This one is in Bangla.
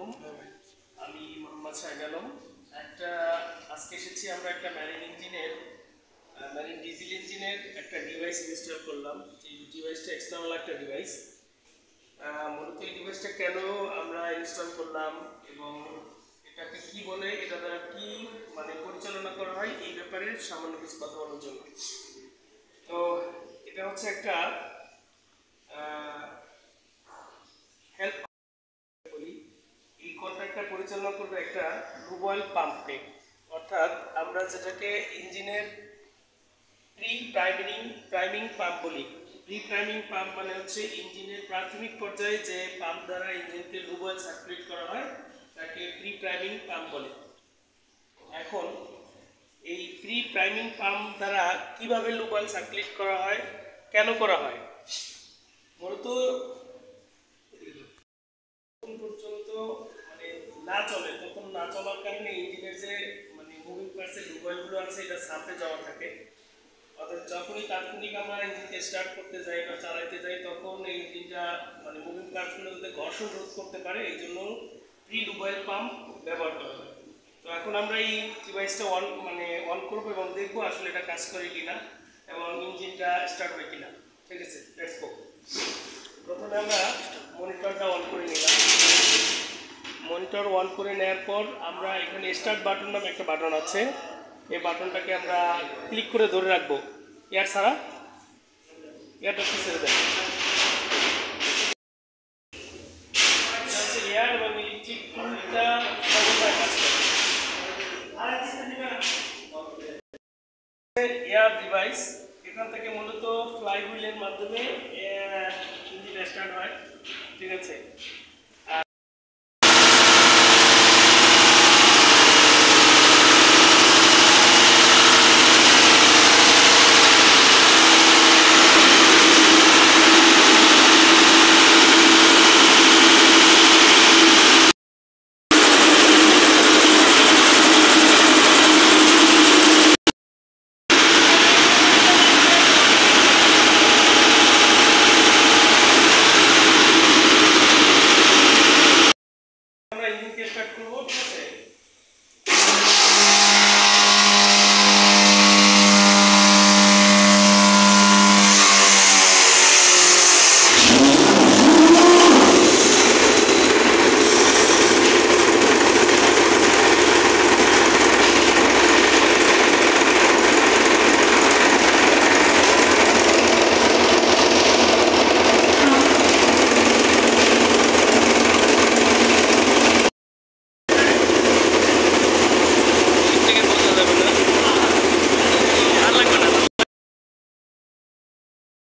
আলাইকুম। আমি মোহাম্মদ শাহিদ আলম। আজকে এসেছি আমরা একটা ম্যারিন ডিজেল ইঞ্জিনের একটা ডিভাইস ইনস্টল করলাম। এই ডিভাইসটা এক্সটার্নাল একটা ডিভাইস। মূলত এই ডিভাইসটা কেন আমরা ইনস্টল করলাম এবং এটাকে কি বলে, এটা দ্বারা কি পরিচালনা করা হয়, এই ব্যাপারে সামান্য কিছু কথা বলার জন্য। তো এটা হচ্ছে একটা হেল্প বলি। এই কন্ট্রাক্টটা পরিচালনা করবে একটা লুব অয়েল পাম্পে, অর্থাৎ আমরা যেটাকে ইঞ্জিনের প্রাইমিং পাম্প বলি। প্রাইমিং পাম্প মানে হচ্ছে ইঞ্জিনের প্রাথমিক পর্যায়ে যে পাম্প দ্বারা ইঞ্জিনকে লুব অয়েল সার্কুলেট করা হয় তাকে প্রাইমিং পাম্প বলে। এখন এই প্রাইমিং পাম্প দ্বারা কিভাবে লুব অয়েল সার্কুলেট করা হয়, কেন করা হয়, মূলত পর্যন্ত না চলে, তখন না চলার কারণে ইঞ্জিনের যে মুভিং পার্টসের লুব অয়েলগুলো আছে এটা সামনে যাওয়া থাকে। অর্থাৎ যখনই তাৎক্ষণিক আমরা ইঞ্জিনকে স্টার্ট করতে যাই বা চালাইতে যাই, তখন এই ইঞ্জিনটা মুভিং পার্টসগুলো যাতে ঘর্ষণ রোধ করতে পারে, এই জন্য লুব অয়েল পাম্প ব্যবহার করা হয়। তো এখন আমরা এই ডিভাইসটা অন করবো এবং দেখবো আসলে এটা কাজ করে কিনা এবং ইঞ্জিনটা স্টার্ট হয় কিনা। ঠিক আছে, লেটস গো। প্রথমে আমরা মনিটরটা অন করে নিলাম। মনিটর অন করে নেওয়ার পর আমরা এখানে স্টার্ট বাটন নামে একটা বাটন আছে, এই বাটনটাকে আমরা ক্লিক করে ধরে রাখবো। এয়ার ছাড়া, এয়ারটা কি ছেড়ে দেয়, এয়ার এবং ইলেকট্রিক দুইটা এয়ার ডিভাইস। এখান থেকে মূলত ফ্লাই হুইলের মাধ্যমে ইঞ্জিন স্টার্ট হয়। ঠিক আছে,